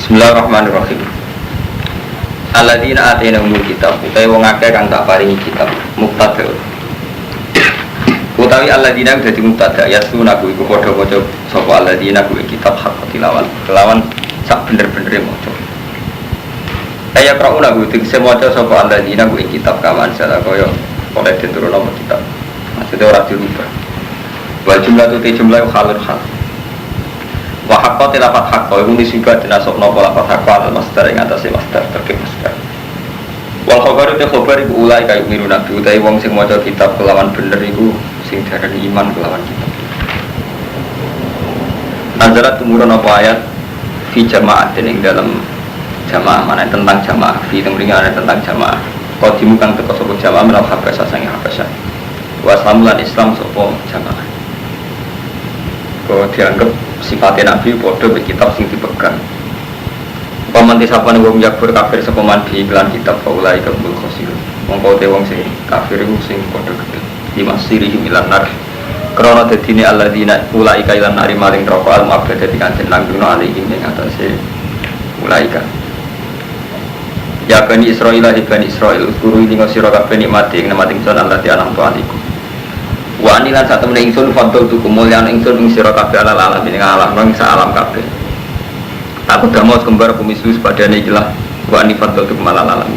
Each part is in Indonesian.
Bismillahirrahmanirrahim. Alladzina atainahumul kitab, utawi wong akeh kang tak paringi kitab, mubtada. Utawi alladzina dadi mubtada, yasuna iku padha maca sapa alladzina kuwi kitab hak tilawat. Kelawan sak bener-benere maca. Kaya krauna kuwi tegese maca sapa alladzina kuwi kitab kaman salah kaya oleh diturun apa kitab. Maksudnya ora dirubah. Wa jumlah tu jumlah khalur hal. Wa haqqa tilafat haqqa iku disibat dinasab napa lafat haqqa al masdar ing atase masdar terkait masdar. Wal khabaru te khabar iku ulai kaya miru nabi utawi wong sing maca kitab kelawan bener iku sing diarani iman kelawan kitab. Nazarat tumurun apa ayat fi jama'at ing dalam jamaah mana tentang jamaah fi temringan tentang jamaah. Qadimu kang teko sapa jamaah menal habasa sange habasa. Wa samulan Islam sapa jamaah. Kok dianggap sifatnya Nabi podo be kitab sing dipegang. Pamanti sapane wong yakfur kafir sapa man bi iklan kitab faulai kabul khosir. Mongko te wong sing kafir iku sing podo gedhe. Dimasiri milan nar. Krana dadine alladzina ulai ka ilan nari maling neraka al mabda dadi kanjen langgengno alihim ing atase ulai ka. Ya bani Israil bani Israil guru ing sira kabeh nikmati ing nikmati ingsun Allah ti alam tuaniku. Wa anilan sak temene ingsun fadl tu kemuliaan ingsun ing sira kabeh ala alam ing alam nang sak alam kabeh. Aku damo kembar kumisus padane iki lah wa ani fadl tu kemuliaan alam.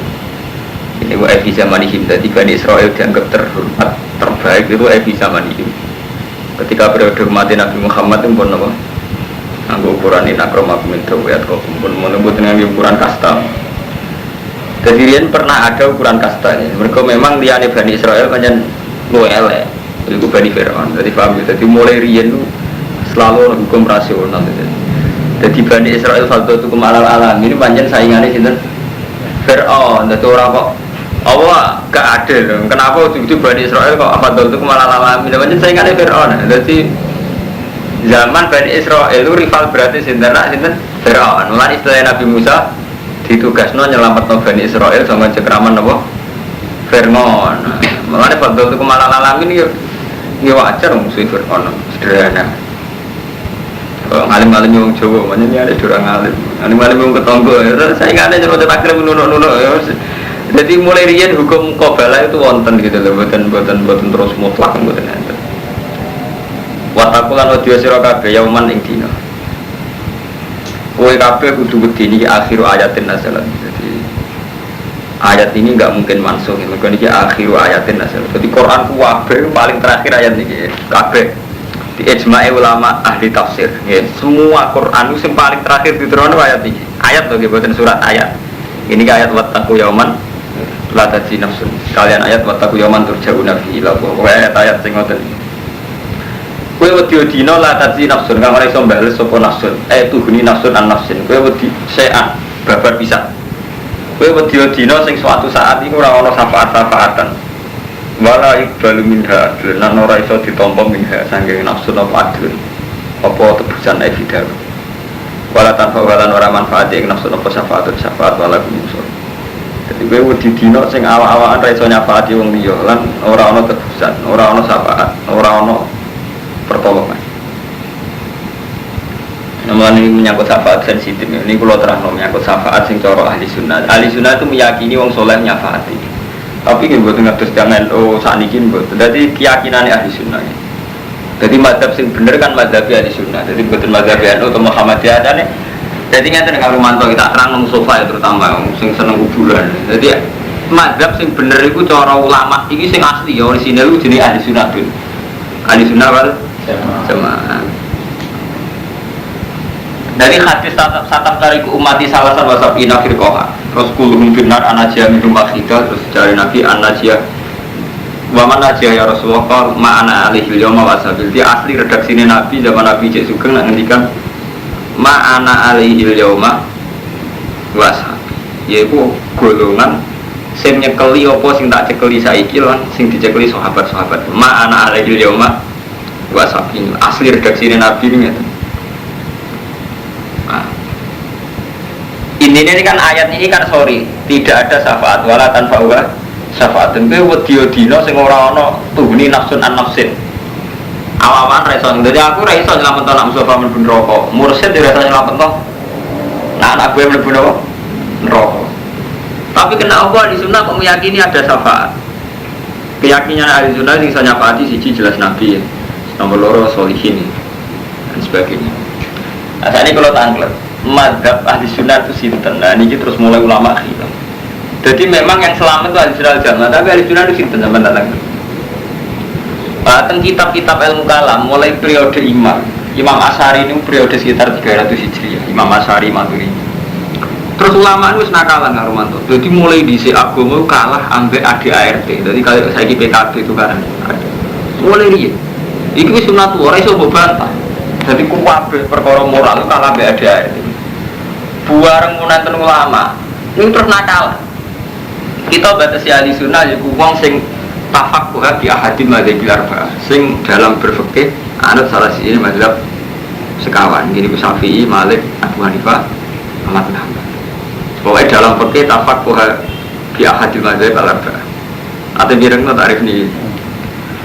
Ini wa fi zamanihim dadi Bani Israil dianggap terhormat terbaik itu fi zamanihim. Ketika periode mati Nabi Muhammad itu pun apa? Anggo ukuran ini akramakum minkum wa atqakum pun menembut dengan ukuran kasta. Jadi riyen pernah ada ukuran kasta. Mereka memang liyane Bani Israil pancen luwih elek. Itu Bani Fir'aun, jadi paham ya, jadi mulai riyen itu selalu hukum rasional. Jadi Bani Israel fadl itu kemalal alam ini panjang saingannya sinten Fir'aun, jadi orang kok Allah gak adil, kenapa itu Bani Israel kok fadl itu kemalal alam ini panjang saingannya Fir'aun. Jadi zaman Bani Israel itu rival berarti sinten Fir'aun. Mulai istilah Nabi Musa ditugasno nyelametno Bani Israel sama cekraman apa Fir'aun. Mulai fadl itu kemalal alam ini ya wajar musuh Fir'aun sederhana. Ngalim-ngalim yang Jawa, makanya ada orang ngalim. Ngalim-ngalim yang ketonggo, saya nggak ada cerita takrib nunuk-nunuk. Jadi mulai rian hukum qabala itu wonten gitu loh, buatan terus mutlak buatan enten. Watakulan wadiyo sira kabeh yauman ing dina. Kowe kabeh kudu wedi niki akhiru ayatin nazalat. Jadi ayat ini enggak mungkin mansuh, mergo niki akhiru ayatin nazalat. Jadi Quran kabeh paling terakhir ayat niki kabeh. Di ijma'i ulama ahli tafsir nggih. Semua Quran itu yang paling terakhir diterangno ayat niki. Ayat lho nggih boten surat ayat. Ini ayat wattaqu yauman la tajzi nafsun. Kalian ayat wattaqu yauman turja'una fihi ila Allah. Ayat sing ngoten. Kowe wedi dina la tajzi nafsun kang ora iso mbales sapa nafsun. Tuhuni nafsun an nafsin. Kowe wedi se'an babar pisan. Kowe wedi dina sing suatu saat iku ora ana syafaat-syafaatan. Wala iqbalu minha lan ora iso ditampa minha saking nafsu apa adun. Apa tebusan evidar. Wala tanfa walan ora manfaat ing nafsu apa syafaat wala kumusur. Jadi kowe wedi dina sing awak-awakan ra iso nyafaati wong liya lan ora ana tebusan, ora ana syafaat, ora ana pertolongan. Namun ini menyangkut syafaat sensitif. Ini kalau terang menyangkut syafaat sing cara ahli sunnah. Ahli sunnah itu meyakini wong soleh nyafaati. Tapi ini buat ngatus jangan saat ini buat. Jadi keyakinan ahli sunnah. Jadi mazhab sing bener kan mazhab ahli sunnah. Jadi bukan mazhab NU atau Muhammadiyah ada nih. Jadi ngerti kalau mantau kita terang sofa ya terutama sing seneng kuburan. Jadi mazhab sing bener itu cara ulama. Ini sing asli ya orisinal itu jenis ahli sunnah tuh. Ahli sunnah wal jamaah. Dari hadis satap tariku umati salah satu sabina firqoha. Terus kulhum binar anajiyah minum akhidah. Terus dari Nabi anajiyah waman najiyah ya Rasulullah ma'ana alihil yawma wasabil. Dia asli redaksi ini Nabi zaman Nabi Cik Sugeng nak ngendikan ma'ana alihil yawma wasabil. Yaitu golongan sing nyekeli apa sing tak cekeli saiki lan sing dicekeli sahabat-sahabat. Ma'ana alihil yawma wasabil. Asli redaksi ini Nabi ini ini kan ayat ini kan tidak ada syafaat wala tanfa'uha syafaat. Itu wedi dina sing ora ana tuhuni nafsun an nafsin. Awaman ra iso. Dadi aku ra iso nyelametno nak Mustafa men neraka. Mursyid ora iso nyelametno. Nah anak gue mlebu neraka. Tapi kena Allah di sunnah kok meyakini ada syafaat. Keyakinan ahli sunnah yang saya nyapaati siji jelas Nabi, nomor loro solihin dan sebagainya. Nah saat ini kalau tangklet mazhab ahli sunnah itu sinten. Nah ini terus mulai ulama khilaf. Jadi memang yang selamat itu ahli sunnah jamaah, tapi ahli sunnah itu sinten zaman datang. Bahkan kitab-kitab ilmu kalam mulai periode Imam Asy'ari ini periode sekitar 300 Hijriah. Imam Asy'ari Maturidi. Terus ulama itu nakalan karo mantu. Jadi mulai dhisik agama kalah ambek ADART. Jadi kalau saiki PKB itu kan ada. Mulai riyen. Iki wis sunat ora iso mbok bantah. Jadi kuwabe perkara moral kalah ambek ADART. Buareng munanten ulama. Ini terus nakalan. Kita batasi ahli sunnah ya wong sing tafaqquh bi ahadil madzhabil arba'ah sing dalam berfikih anut salah siji mazhab sekawan gini Syafi'i, Malik, Abu Hanifah, Ahmad bin Hanbal. Pokoknya dalam fikih tafaqquh bi ahadil madzhabil arba'ah. Atau bireng tarif nih.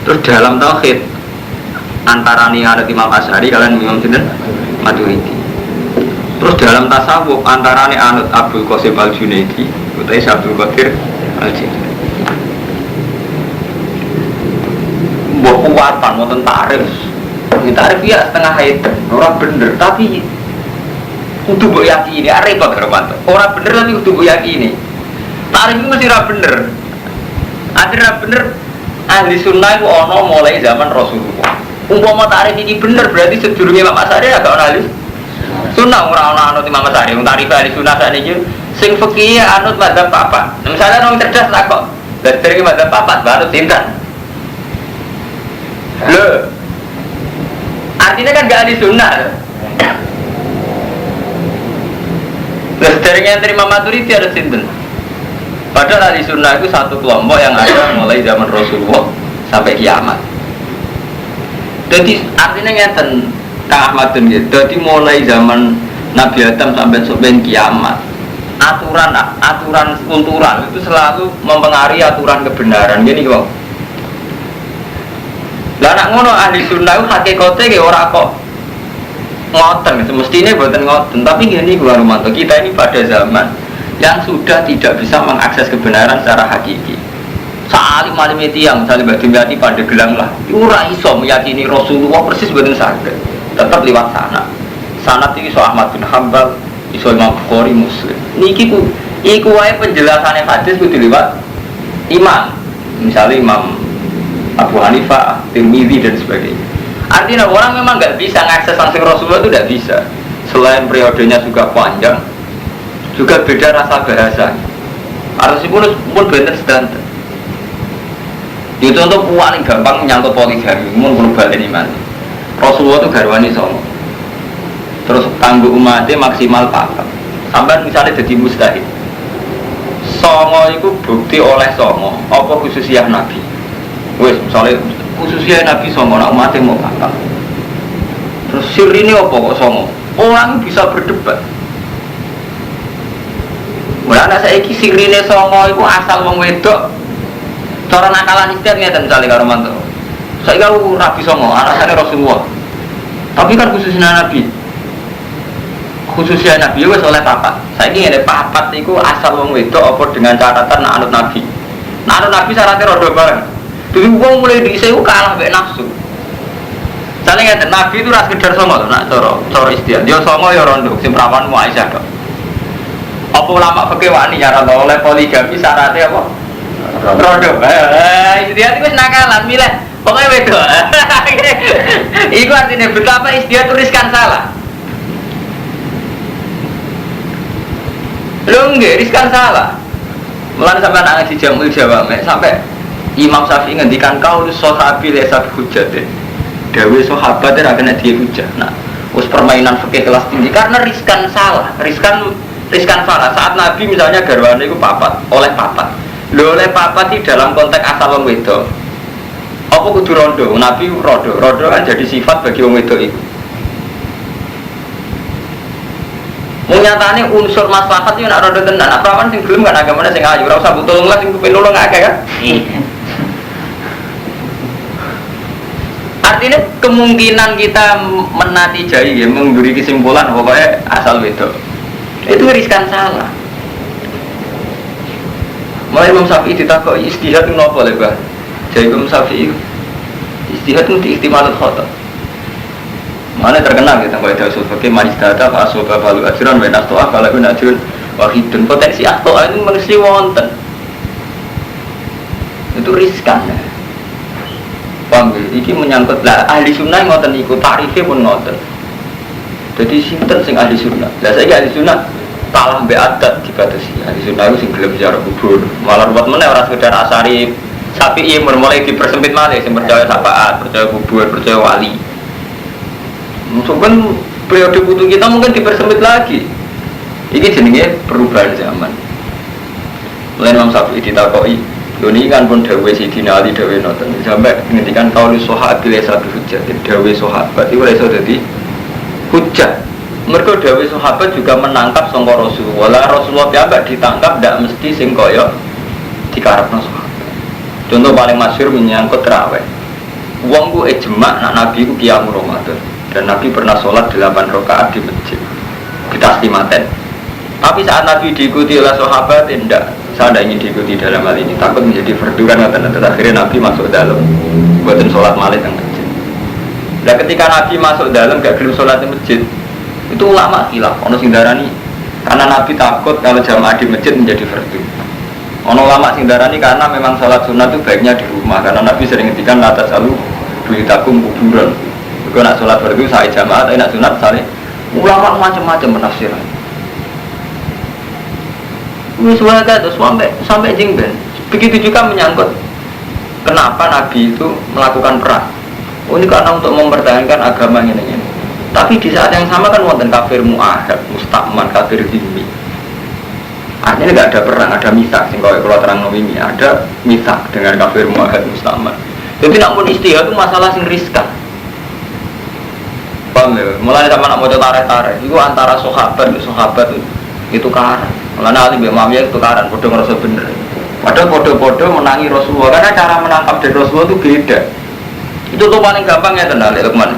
Terus dalam tauhid antara nih anut Imam Asy'ari kalian Imam sinten Maturidi. Terus dalam tasawuf antara nih anut Abdul Qasim Al-Junaidi utawi Abdul Qadir Al-Jilani. Mbok kuwatan wonten tarif. Ini tarif ya setengah haid, ora bener tapi kudu mbok yakini, repot karo mantu. Ora bener tapi kudu mbok yakini. Tarif itu mesti ora bener. Ora bener ahli sunnah itu ana mulai zaman Rasulullah. Umpama tarif ini bener berarti sedurunge Imam Asy'ari agak ana ahli sunnah ora ana anut Imam Asy'ari. Wong tarif ahli sunnah sakniki sing fikih anut mazhab papat. Misalnya orang cerdas tak kok dari mazhab papat baru tindak. Loh, artinya kan gak ahli sunnah. Loh, dari yang terima Maturidi ada sinten. Padahal ahli sunnah itu satu kelompok yang ada mulai zaman Rasulullah sampai kiamat. Jadi artinya ngeten Kang Ahmad bin Yed. Jadi mulai zaman Nabi Adam sampai kiamat. Aturan kultural itu selalu mempengaruhi aturan kebenaran. Gini kok. Lah nak ngono ahli sunnah itu hakikate ge ora kok ngoten, semestinya boten ngoten. Tapi gini gua Romanto, kita ini pada zaman yang sudah tidak bisa mengakses kebenaran secara hakiki. Salim-alim tiyang, salim bati pada gelang lah. Ora iso meyakini Rasulullah persis boten saged. Tetap liwat sana. Sanad iki iso Ahmad bin Hanbal, iso Imam Bukhari, Muslim. Niki ku iku wae penjelasane hadis kudu liwat imam. Misalnya Imam Abu Hanifah, Tirmidzi dan sebagainya. Artinya orang memang nggak bisa mengakses langsung Rasulullah itu tidak bisa. Selain periodenya juga panjang, juga beda rasa bahasa. Harus pun bener standar. Itu untuk paling gampang menyangkut poligami, mun balen iman. Rasulullah itu garwani songo. Terus tangguh umatnya maksimal 4. Sampai misalnya jadi mustahil. Songo itu bukti oleh songo, apa khususiyah Nabi. Wes, misalnya khususnya Nabi songo, nak umatnya mau kakak. Terus sir ini apa kok songo? Orang bisa berdebat. Mulanya saya iki sir ini songo itu asal wong wedok. Cara nakalan istiad ngeten misalnya karo mantu. Saya kalau Nabi songo, alasannya Rasulullah. Tapi kan khususnya Nabi. Khususnya Nabi wes oleh papat. Saya ini ada papat itu asal wong wedok apa dengan catatan nak anut Nabi. Nak anut Nabi syaratnya rodo bareng. Jadi uang mulai diisi kalah mbek nafsu. Soalnya ngerti Nabi itu ras kejar songo, nak coro istiad. Dia songo ya rondo, sing perawan mu Aisyah dok. Apa ulama fikih wani nyaran oleh poligami syaratnya apa? Rondo. Istiad itu nakalan milih. Pokoknya wedok. Iku artinya betapa istiad tuliskan salah. Lu nggak riskan salah. Mulai sampai anak ngaji Jamul Jawame sampai Imam Syafi'i ngendikan kau sahabi lesat hujat deh. Dewi sahabat dia akan dihujat. Nah, us permainan fikih kelas tinggi karena riskan salah, riskan salah. Saat Nabi misalnya garwane itu papat, oleh papat. Lo oleh papat di dalam konteks asal wong wedok. Apa kudu rondo? Nabi rondo kan jadi sifat bagi wong wedok itu. Menyatakan unsur maslahat itu nak rondo tenan. Apa kan sing gelem kan agamane sing ayu, ora usah butuh lah sing kepinulung akeh kan. Artinya kemungkinan kita menatijai ya, memberi kesimpulan pokoknya asal wedok. Itu riskan salah. Mulai Imam Syafi'i ditakoi istihad itu apa lebah? Jadi Imam Syafi'i istihad itu diihtimalat khata. Mana terkenal kita kalau ada usul fikih manis data fasoba balu ajaran wenas toa kalau pun ajaran wahidun potensi atau itu mesti wonten. Itu riskan. Paham ya? Ini menyangkut lah ahli sunnah ngoten ikut tarifnya pun ngoten. Jadi sinten sing ahli sunnah. Lah saya ahli sunnah kalah mbek adat dibatasi. Ahli sunnah itu sing gelem ziarah kubur. Malah buat meneh ora sekedar asari Syafi'i mulai dipersempit malih sing percaya syafaat, percaya kubur, percaya wali. Mungkin periode butuh kita mungkin dipersempit lagi. Ini jenenge perubahan zaman. Mulai Imam Syafi'i ditakoi, ini kan pun dawuh Sidina Ali dawuh noten sampai ngendikan qaulus sahabi laysa bi hujjah. Dawuh sahabat itu ora iso dadi hujjah. Mergo dawuh sahabat juga menangkap sangka Rasulullah. Rasulullah piyambak ditangkap ndak mesti sing kaya dikarepno sahabat. Contoh paling masyhur menyangkut tarawih. Wong ku ijma' nak Nabi ku qiyamul Ramadan dan Nabi pernah sholat 8 rakaat di masjid. Ditaslimaten. Tapi saat Nabi diikuti oleh sahabat tidak. Saya tidak ingin diikuti dalam hal ini. Takut menjadi fardu kan akhirnya Nabi masuk dalam buatin sholat malam di masjid. Dan ketika Nabi masuk dalam gak gelem sholat di masjid, itu ulama khilaf. Ono sing darani karena Nabi takut kalau jamaah di masjid menjadi fardu. Ono ulama sing darani karena memang sholat sunnah itu baiknya di rumah karena Nabi sering ngendikan la tasalu buyutakum kuburan. Kalau nak sholat fardu saya jamaah, tapi nak sunat misalnya ulama macam-macam penafsiran. Wiswada itu sampai jengben. Begitu juga menyangkut kenapa Nabi itu melakukan perang. Oh ini karena untuk mempertahankan agama ini. Tapi di saat yang sama kan wonten kafir mu'ahad, mustakman, kafir dhimmi. Artinya tidak ada perang, ada misak. Kalau terang ini ada misak dengan kafir mu'ahad, mustakman. Jadi namun istihad itu masalah sing riskan. Paham ya? Mulai sama nak mau tarik-tarik, itu antara sahabat itu karan. Mulai Ali bin Muawiyah itu karan, bodoh ngerasa bener. Padahal bodoh-bodoh menangi Rasulullah karena cara menangkap dari Rasulullah itu beda. Itu tuh paling gampang ya tenang, Lukman.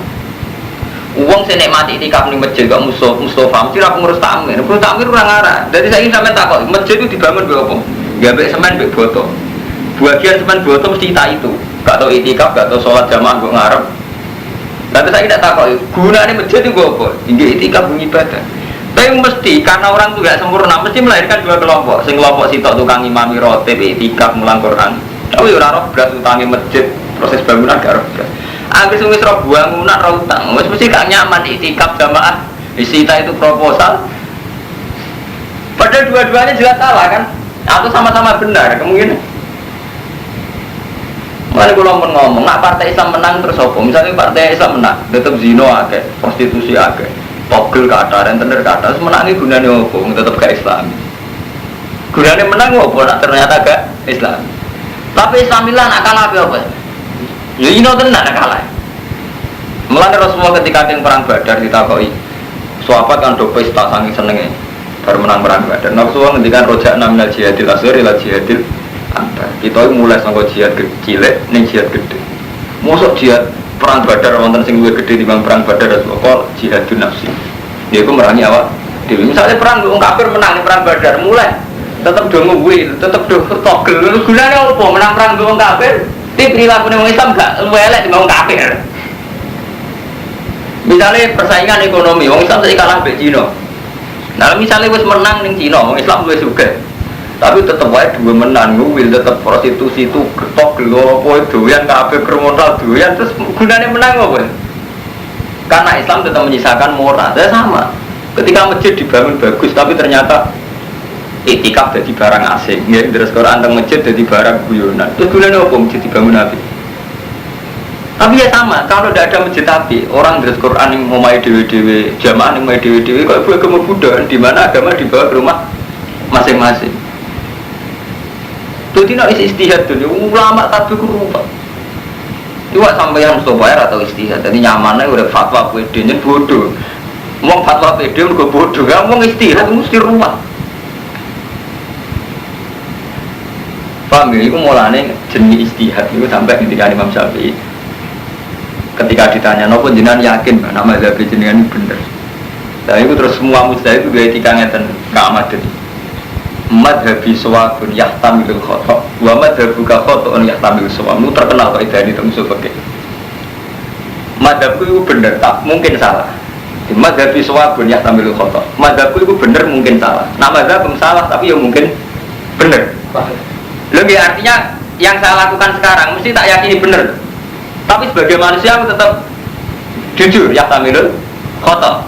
Uang saya nikmati itikaf di masjid, gak Mustafa, mesti lah pengurus takmir. Pengurus takmir kurang arah. Jadi saya ingin sampai takut, masjid itu dibangun berapa? Gak baik semen, baik botol. Bagian semen botol mesti kita itu. Gak tau itikaf, gak tau sholat jamaah, gue ngarep. Lalu saya tidak takut, gunanya masjid itu apa? Hingga itikaf ibadah. Tapi mesti, karena orang itu gak sempurna, mesti melahirkan dua kelompok. Sing kelompok sitok tukang imami rotib, itikaf, mulang Quran. Tapi orang roh beras utangi masjid, proses bangunan gak roh beras. Habis wis roh bangunan roh utang, mesti gak nyaman itikaf jamaah. Isita itu proposal. Padahal dua-duanya jelas salah kan? Atau sama-sama benar, kemungkinan. Mana kalau ngomong, nak partai Islam menang terus apa? Misalnya partai Islam menang, tetap zino akeh, prostitusi akeh, togel kata, rentenir kata, menangi gunanya apa? Tetap gak Islam. Gunanya menang apa? Nak ternyata gak Islam. Tapi Islamilah nak kalah apa? Ya ini tenan nak kalah. Mulai Rasulullah ketika yang perang Badar ditakoi, sahabat kan do pesta saking senenge, baru menang perang Badar. Rasulullah ngendikan roja'na minal jihadil asghar ila jihadil akbar. Kita mulai sangka jihad kecil ning jihad gede. Mosok jihad perang Badar wonten sing luwih gede timbang perang Badar Rasulullah jihadun nafsi. Yaiku merangi awak dhewe. Misale perang wong kafir menang ning perang Badar mulai tetep do ngewil, tetep do togel. Gunane apa menang perang wong kafir? Tapi perilaku wong Islam gak luwih elek timbang wong kafir. Misalnya persaingan ekonomi, wong Islam saya kalah mbek Cina. Nah, misalnya wis menang ning Cina, wong Islam luwih sugih. Tapi tetep wae dua menang, ngewil tetep prostitusi itu getok gelo apa doyan kabeh kriminal doyan terus gunane menang apa? Karena Islam tetap menyisakan moral. Saya sama. Ketika masjid dibangun bagus tapi ternyata itikaf jadi barang asing, ya terus Quran tentang masjid jadi barang guyonan. Terus gunanya apa masjid dibangun api? Tapi ya sama, kalau tidak ada masjid api, orang terus Quran yang mau main dewi, jamaah yang main dewi, kalau buat agama Buddha, di mana agama dibawa ke rumah masing-masing. Itu tidak isi istihad dulu, ulama tapi kurang. Juga sampai yang Mustafa atau istihad, jadi nyamannya udah fatwa PD, ini bodoh. Mau fatwa PD, udah bodoh, mau istihad mesti rumah. Paham ya, itu mulanya jenis istihad itu sampai ketika Imam Syafi'i ketika ditanya, nopo jenengan yakin nama Zabi jenengan bener Dan itu terus semua mujtahid itu gaya etika ngeten keamadan. Madhabi sawabun yahtamilul khotok, wa madhabuka khotoun yahtamilul sawab. Itu terkenal kok idani itu musuh pakai. Madhabku itu bener tak mungkin salah. Madhabi sawabun yahtamilul khotok. Madhabku itu bener mungkin salah. Nah madhabku salah tapi ya mungkin bener. Lebih artinya yang saya lakukan sekarang mesti tak yakini bener. Tapi sebagai manusia aku tetap jujur yahtamilul khotok.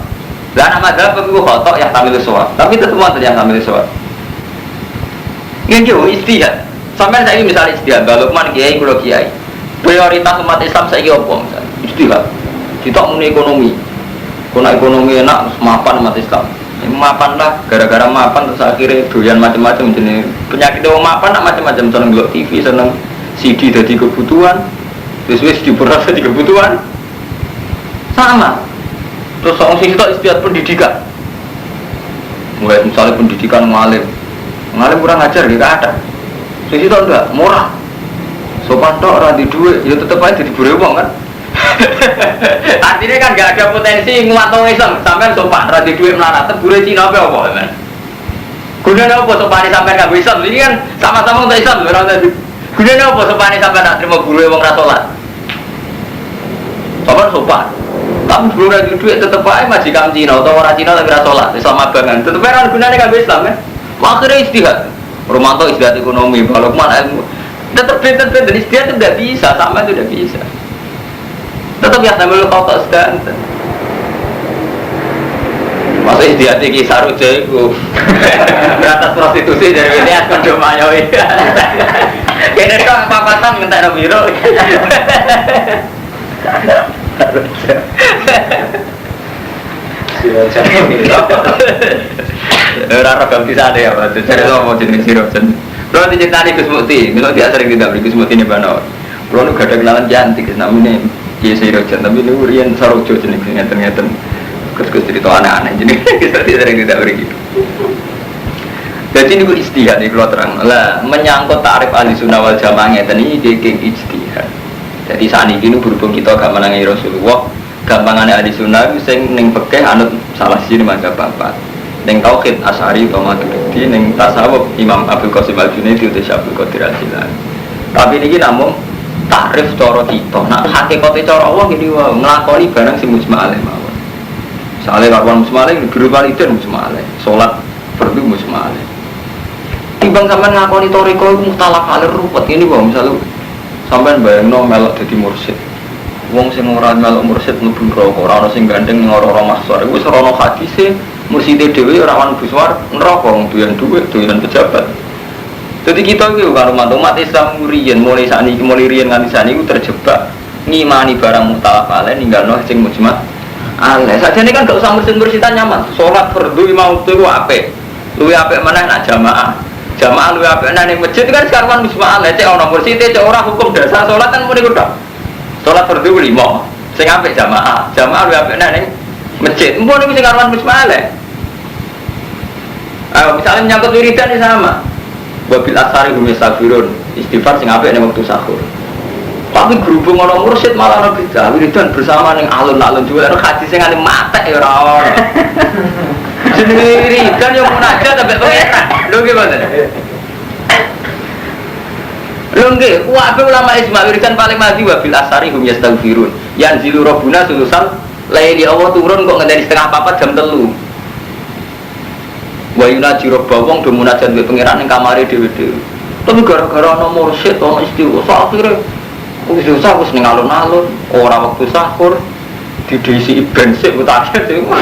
Lah nama madhabku itu khotok yahtamilul sawab. Tapi tetap ada yahtamilul sawab. Ini jauh istihad. Sampai saya ini misalnya istihad, Balukman kiai, kulo kiai. Prioritas umat Islam saya ini apa misalnya? Istihad. Kita punya ekonomi. Kalau ekonomi enak, mapan umat Islam. Mapan lah, gara-gara mapan terus akhirnya doyan macam-macam jenis penyakit orang mapan nak macam-macam seneng ngelok TV, seneng CD jadi kebutuhan, terus diperasa jadi kebutuhan. Sama. Terus orang sisi itu istihad pendidikan. Mulai misalnya pendidikan ngalim kurang ajar ya gak ada. Sisi itu enggak murah. Sopan tok ora di duit, ya tetep aja diburu wong kan. Artinya kan gak ada potensi nguatno Islam, sampean sopan ora di duit melarat, tebure Cina apa men. Gunane apa sopane sampean gak Islam? Ini kan sama-sama untuk Islam ora tadi. Gunane apa sopane sampean nak terima guru wong ra salat? Sopan. Tapi guru ra di duit tetep ae majikan Cina atau orang Cina tapi ra salat, Islam abangan. Tetep ora gunane gak Islam kan. Akhirnya istihad, Romanto istihad ekonomi, Balukman ilmu, tetap dan istihad itu tidak bisa, sama itu tidak bisa. Tetap ya sambil kau sedang. Masa istihad ini saruja itu, beratas prostitusi dari lihat kondomayo itu. Kini kau apa-apatan minta nabiro. Rara ganti sana ya Pak, cari tahu mau jenis sirup jenis. Kalau diceritani Gus Mukti, kalau dia sering tidak beli Gus Mukti ini Bano. Kalau nu gak ada kenalan cantik, namanya dia sirup jenis, tapi nu rian sarojo jenis ngeten. Gus cerita aneh-aneh, jadi kita sering tidak beli gitu. Jadi ini gue istihad nih kalau terang. Lah menyangkut tarif ahli sunnah wal jamaah ngeten ini dia ijtihad. Jadi saat ini berhubung kita gak menangi Rasulullah. Gampangannya ahli sunnah itu yang neng pekeh anut salah sini mazhab bapak. Neng tauhid Asy'ari atau Maturidi, neng tasawuf Imam Abdul Qasim Al-Junaidi atau Syekh Abdul Qadir Al-Jilani. Tapi ini namun takrif cara kita. Nah hakikate cara Allah gini wae nglakoni barang sing mujma' alaih mawon. Sale kawan mujma' alaih guru waliden mujma' alaih, salat fardu mujma' alaih. Timbang sampean ngakoni toriko iku mukhtalaf alaih ruwet ini wae misal sampean bayangno melok dadi mursyid. Wong sing ora melok mursyid mlebu neraka, ora ana sing gandeng ning ora-ora mahsyar. Iku wis ora ana hadise murside dhewe ora wan buswar neraka wong duwe dhuwit, duwe pejabat. Jadi kita iki karo umat Islam riyen mulai sakniki mulai riyen nganti sakniki terjebak ngimani barang mutalaf alaih ninggalno sing mujma' alaih. Sajane kan gak usah mursyid-mursyid nyaman. Salat fardu imam itu apik. Luwih apik meneh nak jamaah. Jamaah luwih apik nang masjid kan sekarang mujma' alaih cek ana mursyid cek ora hukum dasar salat kan muni kudu. Salat fardu 5, sing apik jamaah luwih apik nang masjid. Mbok niku sing karuan mujma' alaih. Misalnya menyangkut wiridan ini sama. Wabil asari hum yastaghfirun, istighfar sing apik ning wektu sahur. Tapi berhubung ana mursyid malah ana bid'ah wiridan bersama ning alun-alun juga ana hadis sing ane matek ya ora ono. Jenenge wiridan yo munajat sampe pengeran. Lho nggih mboten. Lho nggih, wae ulama ijma wiridan paling mati wabil asari hum yastaghfirun. Yanzilu rabbuna sulusal laili Allah turun kok ngenteni setengah 4 jam 3. Wa yunaji rabbawong do munajat mbek pangeran ning kamare dhewe-dhewe. Tapi gara-gara ana mursyid ana istighosah akhire wis susah wis ning alun-alun, ora wektu sahur didisi bensin utaket iku.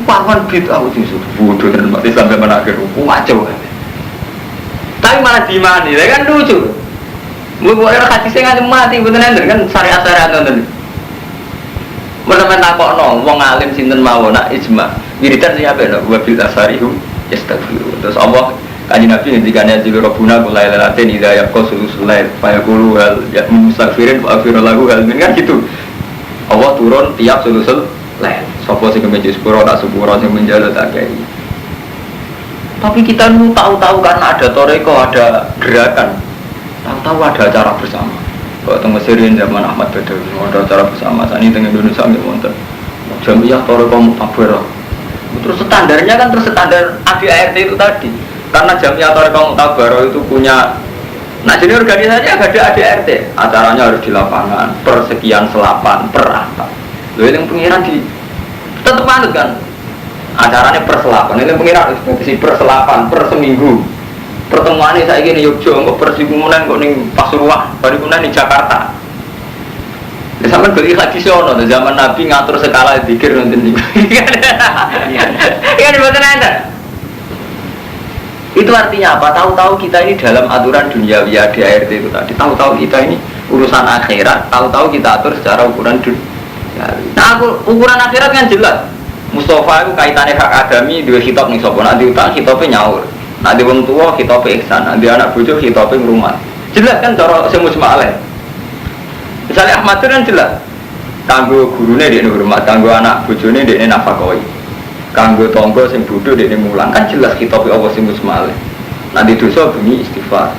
Pawan bid'ah wis bodoh dan mati sampai menakhir kacau. Tapi malah dimani, kan lucu. Mun ora hadis sing mati mboten enten kan syariat-syariat ngoten. Mereka takokno wong alim sinten mawon nak ijma. Wiridan sing apik lho wa bil asarihum yastaghfiru. Terus Allah kanjeng Nabi ngendikane jilu rabbuna qul la ilaha illa idza yaqulu sulail fa yaqulu hal ya mustaghfirin fa aghfir lahu hal min kan gitu. Allah turun tiap sulusul lail. Sapa sing kemeje sepuro tak sepuro sing menjala tak kei. Tapi kita nu tahu-tahu karena ada toreko, ada gerakan. Tahu-tahu ada acara bersama. Kalau teng Mesir zaman Ahmad Badawi ada acara bersama. Saat ini teng Indonesia nggih wonten. Jamiah toreko mutabar. Terus standarnya kan terus standar ADART itu tadi. Karena Jamiah Thariqah Mu'tabarah itu punya, nah jadi organisasi agak ada ADART, acaranya harus di lapangan, per sekian selapan, per apa. Lalu yang pengiran di tetap manut kan, acaranya per selapan, ini pengiran per selapan, per seminggu. Pertemuannya saya ini Yogyo, kok persikunan kok nih Pasuruan, parikunan di Jakarta. Ya sampai beli hadis ono, zaman Nabi ngatur skala zikir nonton ini. Iya dibuat ada. Itu artinya apa? Tahu-tahu kita ini dalam aturan duniawi ADART itu tadi. Tahu-tahu kita ini urusan akhirat. Tahu-tahu kita atur secara ukuran dunia. Nah, ukuran akhirat kan jelas. Mustafa itu kaitannya hak adami dua khitab nih sopo. Nanti utang khitabnya nyaur. Nanti wong tua khitabnya ihsan. Nanti anak bojo khitabnya ngrumat. Jelas kan cara semus ma'aleh. Misalnya Ahmad itu kan jelas. Kanggo gurune dia hormat, kanggo anak bojone dia nafakoi. Kanggo tonggo sing bodho dia mulang, kan jelas khitabe Allah sing musmale. Nanti dosa bunyi istighfar.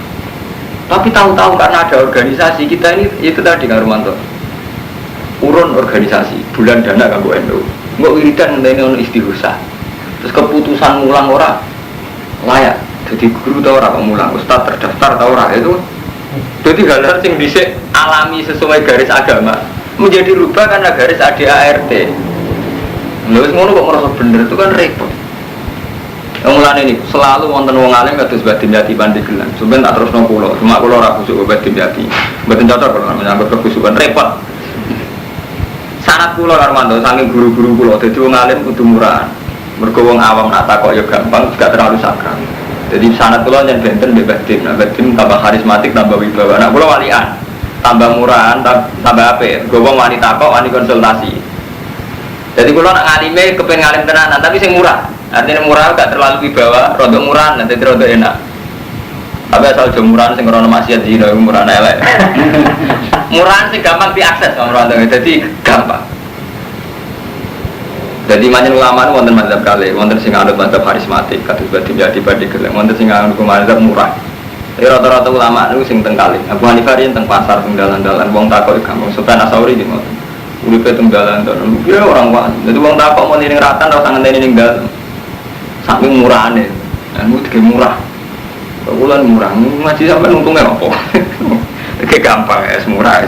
Tapi tahu-tahu karena ada organisasi kita ini itu tadi Kang Romanto. Urun organisasi, bulan dana kanggo NU. Mbok wiridan ngenteni ono istighosah. Terus keputusan mulang ora layak. Jadi guru ta ora kok mulang, ustaz terdaftar ta ora itu. Jadi hal-hal yang dhisik alami sesuai garis agama menjadi rubah karena garis ADART. Lalu ngono kok merasa bener itu kan repot. Yang mulane ini selalu wonten wong alim kados Badim Yati Pandigelan. Sampeyan tak terusno kula, cuma kula ora kusuk Badim Yati. Mboten cocok kalau menyangkut kekusukan repot. Sanad kula Armando saking guru-guru kula dadi wong alim kudu murahan. Mergo wong awam nak takok ya gampang, gak terlalu sakral. Jadi sanad kula yen benten mbek Badim. Nah Badim tambah karismatik, tambah wibawa. Nah kula walian, tambah murahan, tambah apik. Go wong wani takok, wani konsultasi. Jadi kalau nak ngalime kepengen ngalim tenanan, tapi sing murah. Artinya murah gak terlalu wibawa, rodok murah nanti rodok enak. Tapi asal jemurahan sing krono maksiat zina murah elek. Murahan sing gampang diakses sama orang jadi gampang. Jadi manjen ulama itu wonten mazhab kali, wonten sing anut mazhab karismatik, kados Badim Yati Pandigelan, wonten sing anut mazhab murah. Jadi rata-rata ulama itu sing teng kali. Abu Hanifah yen teng pasar teng dalan-dalan wong takok gampang. Sultan Asauri gitu. Uripe teng dalan-dalan. Ya orang wae. Jadi wong takok mau ning ratan ora ngenteni ning dalem. Saking murahane. Anu iki murah. Bulan murah. Ngaji sampean untungnya apa? Kayak gampang ya, murah.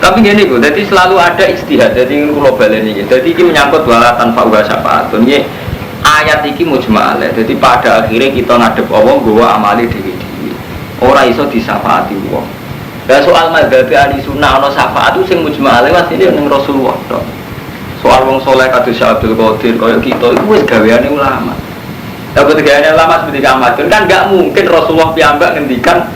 Tapi gini kok, jadi selalu ada ijtihad. Jadi kula baleni iki. Jadi iki menyangkut wala tanfa wa syafaatun. Ayat iki mujmal. Jadi pada akhirnya kita ngadep Allah nggawa amali dhewe-dhewe. Ora iso disyafaati wong. Lah soal mazhab ahli sunnah ana syafaat itu sing mujmal Mas ini ning Rasulullah tok. Soal wong saleh kados Abdul Qadir kaya kita iku wis gaweane ulama. Lah ketika ulama seperti Ahmad kan enggak mungkin Rasulullah piyambak ngendikan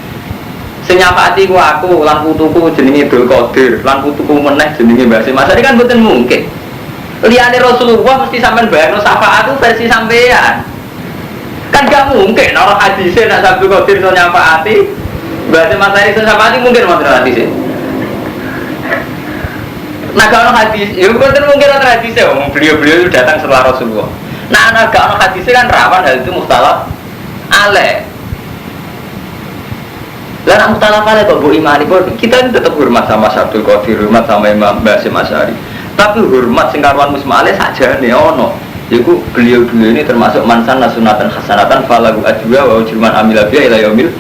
sing nyafaati ku aku lan putuku jenenge Abdul Qadir, lan putuku meneh jenenge Mbah Mas. Ini kan mboten mungkin. Liyane Rasulullah mesti sampean bayangno syafaat itu versi sampean. Kan enggak mungkin ora hadise nek Abdul Qadir iso nyafaati bahasa materi sesapati mungkin materi hadis. Nah kalau hadis, ya bukan mungkin materi hadis ya. Beliau-beliau itu datang setelah Rasulullah. Nah anak kalau hadis kan rawan hal itu mustalah ale. Lalu mustalah ale kok bu imani pun kita ini tetap hormat sama Abdul Qadir, hormat sama Imam Basim Asy'ari. Tapi hormat singkaruan musmale saja nih ono. Jadi beliau-beliau ini termasuk mansan nasunatan hasanatan falahu ajwa wa ujruman amilabiyah ila yaumil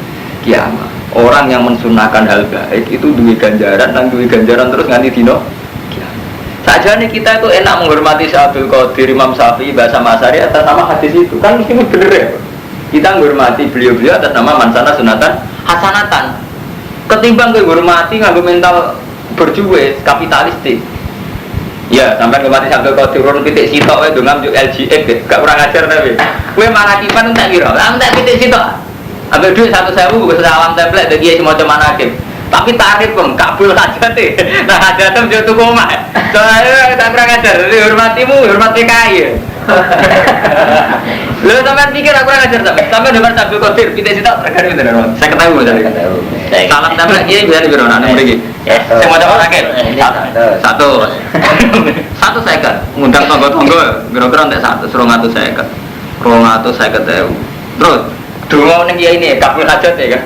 kiamah. Orang yang mensunahkan hal baik itu duwe ganjaran dan duwe ganjaran terus nganti dino. Saja nih kita itu enak menghormati Abdul Qadir, Imam Syafi'i, Bahasa Masari atas nama hadis itu kan mesti bener ya. Kita menghormati beliau-beliau atas nama mansana sunatan hasanatan. Ketimbang menghormati nganggo mental berjuwe kapitalistik. Ya, sampai kemarin Abdul Qadir urun pitik sitok wae ndongam juk LGX gak kurang ajar tapi. Kowe marakipan tak kira. Lah tak pitik sitok. Ambil duit 1.000 buku salam template dari semua cuman hakim. Tapi tarif pun kabul hajate. Nah hajate dia tuh koma. Soalnya kita kurang ajar. Hormatimu, hormat PKI. Lalu sampai pikir aku kurang ajar sampai dengar Abdul Qadir kita situ terkadang beneran. Saya ketahui tadi. Salam template ini bisa diberi anak begini. Semua cuman hakim. Satu second. Ngundang tonggo-tonggo. Kira-kira untuk satu. Suruh ngatur second. Terus. Dulu ning ini kabul hajat ya kan.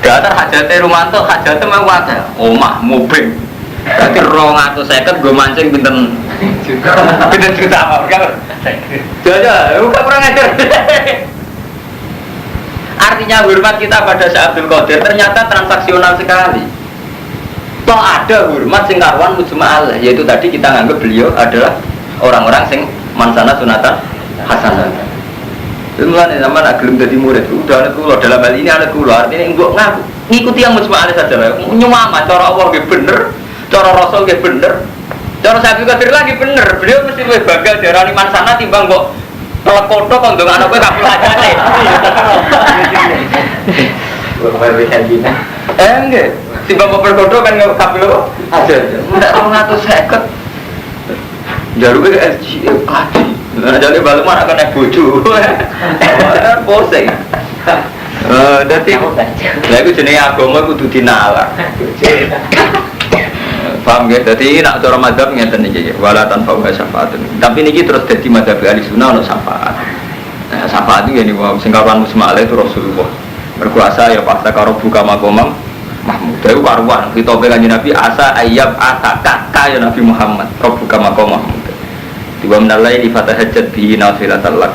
Datar hajate Rumanto, hajate mau wae. Omah, mobil. Dadi 250 gue mancing pinten juta. Pinten juta. Jaja, bukan kurang ajar. Artinya hormat kita pada Syekh Abdul Qadir ternyata transaksional sekali. Toh ada hormat sing karuan mujma'al, yaitu tadi kita nganggap beliau adalah orang-orang sing mansana sunatan hasanah. Itu mulai zaman agilum jadi murid, udah anak kula dalam hal ini anak kula artinya enggak ngaku ngikuti yang mujma'al saja lah. Nyumaman cara Allah nggih bener, cara Rasul nggih bener. Cara Syekh Abdul Qadir lagi bener, beliau mesti lebih bangga diarani mansana timbang kok telek kodo kondong anak kowe kabul ajane. Enggak, timbang kok perkodo kan kabul aja. Ndak 250. Jaruke SG kaji. Nah, jadi balik mana akan naik bojo. Posing. Dadi lha iku jenenge agama kudu dinalar. Paham ya? Jadi nak cara madzhab ngeten iki wala tanpa syafaat. Tapi niki terus dadi madzhab ahli sunnah ono syafaat. Nah, syafaat iki yen wong sing kawan musma'al itu Rasulullah. Berkuasa ya pas karo buka makomam Mahmud. Dewe waruan kitobe kanjeng Nabi asa ayyab ataka ya Nabi Muhammad. Buka makom Mahmud. Tiba menalai di fatahajat bihi nafilatal lak.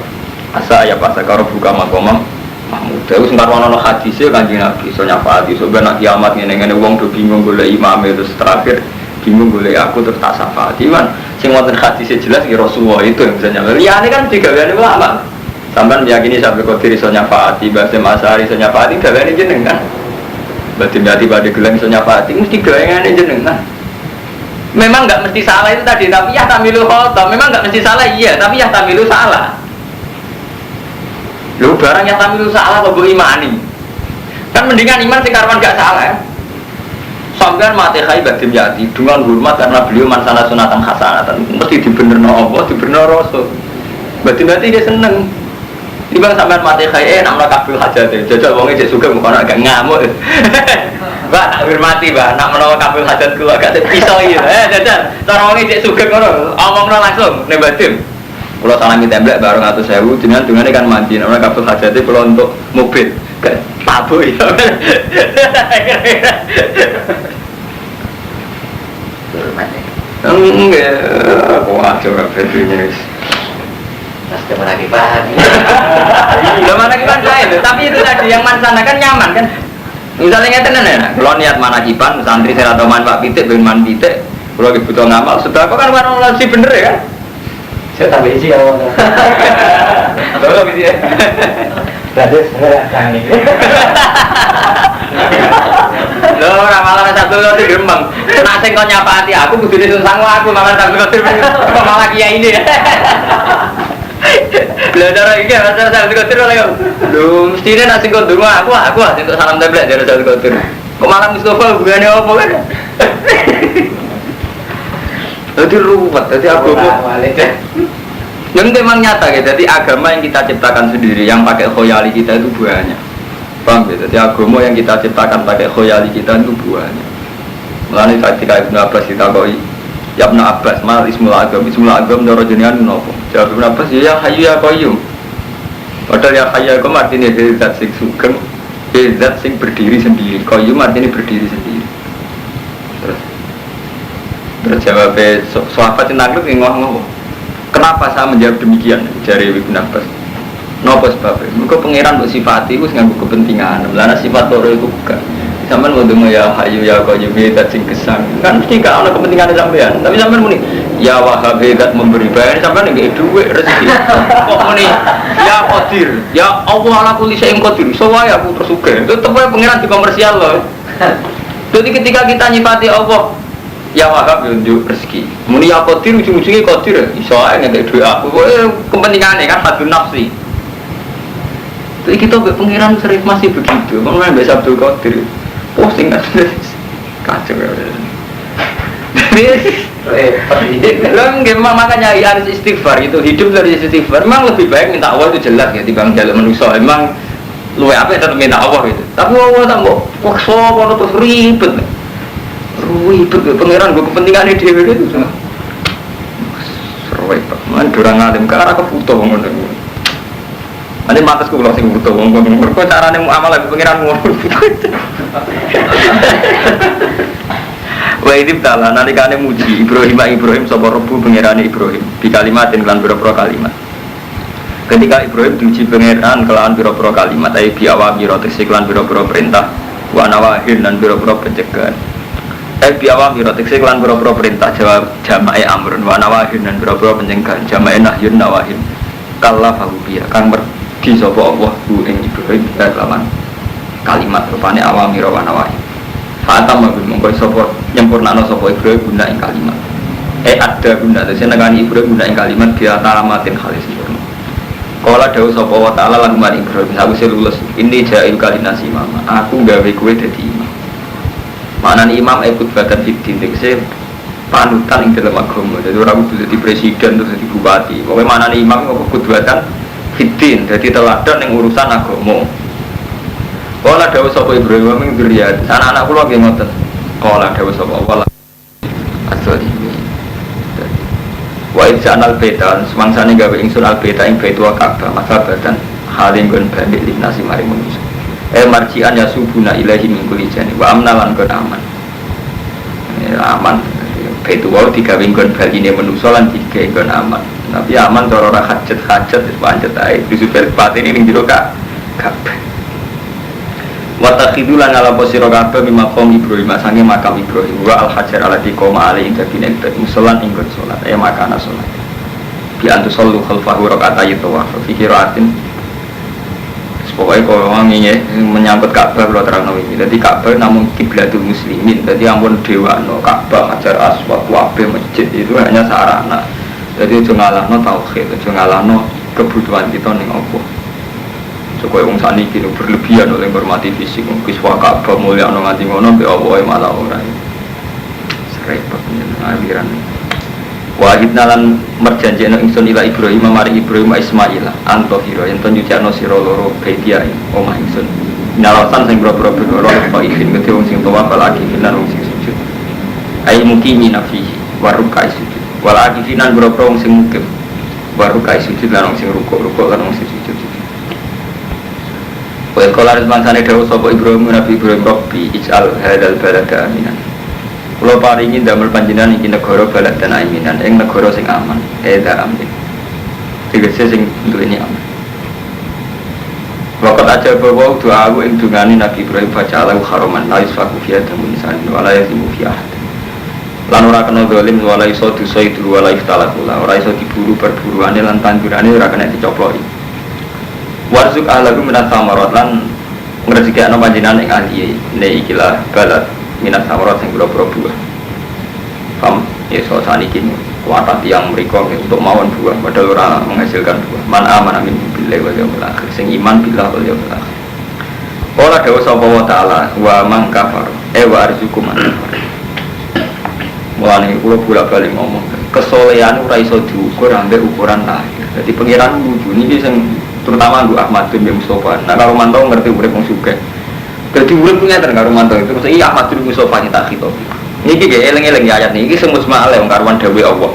Asa ayyab karo buka makomam Mahmud. Dewe sing karo ono hadise kanjeng Nabi iso nyafaati so ben kiamat ngene-ngene wong do bingung golek imam terus terakhir bingung boleh aku terus tak syafaati man sing wonten hadisnya jelas ya Rasulullah itu yang bisa nyampe liyane kan digaweane ulama sampean meyakini sampai Qadir iso nyafaati Basim Asari iso nyafaati gaweane jenengan berarti pada gelang iso nyafaati mesti gaweane jenengan memang enggak mesti salah itu tadi tapi ya tamilu khata memang enggak mesti salah iya tapi ya tamilu salah lu barang yang tamilu salah kok imani kan mendingan iman sing karuan enggak salah ya. Sampai mati khai badim yati dengan hormat karena beliau mansana sunatan hasanatan mesti dibenerno Allah, dibenerno Rasul. Berarti dia seneng. Tiba sampai mati khai namanya kabul hajat. Jajal wongnya cek suka bukan agak ngamuk. Mbak tak hormati mbak, nak menawa kabul hajat kula agak pisau gitu. Jajal, cara wongnya cek suka ngono, omongno langsung nih badim. Kalau salami templek bareng 100.000, dengan ini kan mandi. Namanya kabul hajatnya kalau untuk mobil. Tabu ya. Enggak, wah coba videonya guys. Mas teman lagi paham. Mana kipan saya itu, tapi itu tadi yang mansana kan nyaman kan. Misalnya ngeten ya, kalau niat manakiban santri saya atau man Pak Pitik, ben Pitik, kalau butuh ngamal, sudah apa kan orang sih bener ya kan? Saya tambah isi kalau. Betul gitu ya. Berarti saya canggih. Loh, ramalan satu kali gremeng. Nak sing kok nyapaati aku kudu disungsang aku malah satu kali kok malah kiai ini. Lah cara iki rasa satu kali lho. Lho, mestine nak sing kok ndonga aku untuk salam templek dari satu kali. Kok malah Mustafa hubungannya apa kan? Jadi ruwet, jadi agama. Yang memang nyata ya, jadi agama yang kita ciptakan sendiri, yang pakai khoyali kita itu banyak. Paham ya? Jadi agama yang kita ciptakan pakai khoyali kita itu banyak. Mulanya ketika Ibnu Abbas ditakoi, ya Ibnu Abbas, mal ismul agam doro jenengan nopo. Jawab Ibnu Abbas, ya Hayyu ya Qayyum. Padahal ya Hayyu ya Qayyum artinya zat sing sugeng, zat sing berdiri sendiri. Qayyum artinya berdiri sendiri. Terus jawabnya sahabat yang nakluk yang ngomong, kenapa saya menjawab demikian? Jari Ibnu Abbas. Napa sebabnya? Mereka pangeran untuk sifat itu nganggo kepentingan. Melana sifat loro itu bukan. Sampeyan mau dengar ya Hayyu ya Qayyum zat sing gesang. Kan mesti gak ana kepentingan sampean. Tapi sampean muni ya Wahhab zat memberi bayar sampean nggih dhuwit rezeki. Kok muni ya Qadir, ya Allah ala kulli syai'in qadir. So wae aku terus sugih. Tetep wae pangeran dikomersial loh. Jadi ketika kita nyifati Allah ya Wahhab yo rezeki. Muni ya Qadir ujung-ujungnya Qadir. Iso ae ngek dhuwit aku. Kepentingane kan hadun nafsi. Jadi kita pengiran sering masih begitu. Kalau main biasa Abdul Qadir, posting kan kacau ya. Memang makanya harus istighfar itu hidup dari istighfar. Memang lebih baik minta Allah itu jelas ya dibanding jalan manusia. Memang lu apa tetap minta Allah itu. Tapi Allah tak mau wakso kalau terus ribet. Pengiran gue kepentingan dia itu semua. Seruai pak. Man durang alim ke arah kebutuh ngomong. Nanti matas kulo sing butuh ngomong. Kok carane muamalah pengiran ngono. Wa idib ta'ala nalikane muji Ibrahim sapa Rabbu pangerane Ibrahim bi kalimatin kelan pira-pira kalimat. Ketika Ibrahim diuji pangeran kelawan pira-pira kalimat ae bi awamira tegese kelan pira-pira perintah wa nawahin lan pira-pira pencegahan. Bi awamira tegese kelan pira-pira perintah jawab jamae amrun wa nawahin lan pira-pira pencegahan jamae nahyun nawahin. Kalla fahubiya kang merdi sapa Allah ku ing Ibrahim kelawan kalimat rupane awamira wa nawahin. Fatam mabul mongko sapa nyempurnakno sapa Ibrahim guna ing kalimat. Ada guna dadi nekani Ibrahim guna ing kalimat dia talamatin halis sempurna. Kala dawuh sapa wa ta'ala lan marang Ibrahim sawise lulus ini ja'il kalinasi mama. Aku gawe kowe dadi imam. Maknane imam ikut badan fitin tegese panutan ing dalam agama. Dadi ora kudu dadi presiden terus dadi bupati. Pokoke maknane imam kok kudu badan fitin dadi teladan ing urusan agama. Kala dawuh sapa Ibrahim ing dzurriyyat, anak-anak kula nggih ngoten. Kala dawuh sapa Allah asli. Wa idzanal baitan semangsane gawe ingsun al baita ing baitu Ka'bah masa badan halin gon balik linasi mari manusa. Marjian ya subuna ilahi min kulli jani wa amna lan gon aman. Aman baitu wa digawe gon baline manusa lan digawe gon aman. Tapi aman cara ora hajat-hajat wis pancet ae disuper patine ning jero Ka'bah. Watakhidulan ala posiro kabeh mimaqam Ibrahim sange makam Ibrahim wa al-hajar alati qoma ali ing dadine musolan ing salat makana salat bi antu sallu khalfahu rakaat tawaf fi qiraatin pokoke kok ngene menyangkut Ka'bah kula terangno iki dadi Ka'bah namung kiblatul muslimin dadi ampun dewano Ka'bah hajar aswad kabeh masjid itu hanya sarana dadi aja ngalahno tauhid aja ngalahno kebutuhan kita ning Allah. Supaya wong saniki berlebihan oleh hormati fisik, kiswah Ka'bah mulia ana nganti ngono mbek apa malah ora. Serepet aliran. Wahid nalan merjanjekno ingsun ila Ibrahim mari Ibrahim Ismail antofiro yen to nyucikno sira loro bedia omah ingsun. Nalasan sing boro-boro berkara kok izin gede wong sing tawaf lagi lan wong sing sujud. Ai mukimi nafihi warukai sujud. Walaki finan boro-boro wong sing mukim. Warukai sujud lan wong sing rukuk lan wong sing sujud. Wa qala rizmansane dawuh sapa Ibrahim Nabi Ibrahim Rabbi ij'al hadzal balada aminan. Kula paringi damel panjenengan iki negara baladan aminan ing negara sing aman, eda amin. Tegese sing duweni aman. Waqat aja bawa doa aku ing dungane Nabi Ibrahim fa'ala haraman la yusfaku fiha damun sanin wala yazimu fiha. Lan ora kena zalim wala iso dosa itu wala iftalakula, ora iso diburu perburuane lan tandurane ora kena dicoploki. Warzuk ahlahu minat samarat lan ngrezekno panjenengan ing ahli ne ikilah balad minat samarat sing boro-boro buah. Pam iso saniki kuwata tiyang mriku untuk mawon buah padahal ora menghasilkan buah. Man amana min billahi wal yaumil akhir sing iman billah wal yaumil akhir. Ora dawuh sapa wa taala wa man kafar wa arzuku man kafar. Mulane kula bolak-balik ngomong kesolehan ora iso diukur ambek ukuran lahir. Dadi pengiran wuju niki sing terutama Abu Ahmad bin Mustafa. Nah kalau mantau ngerti urip wong sugih. Dadi urip ngeten karo mantau itu mesti Ahmad bin Mustafa kita khitab. Niki nggih eling-eling ayat niki sing musma'al wong karuan dawuh Allah.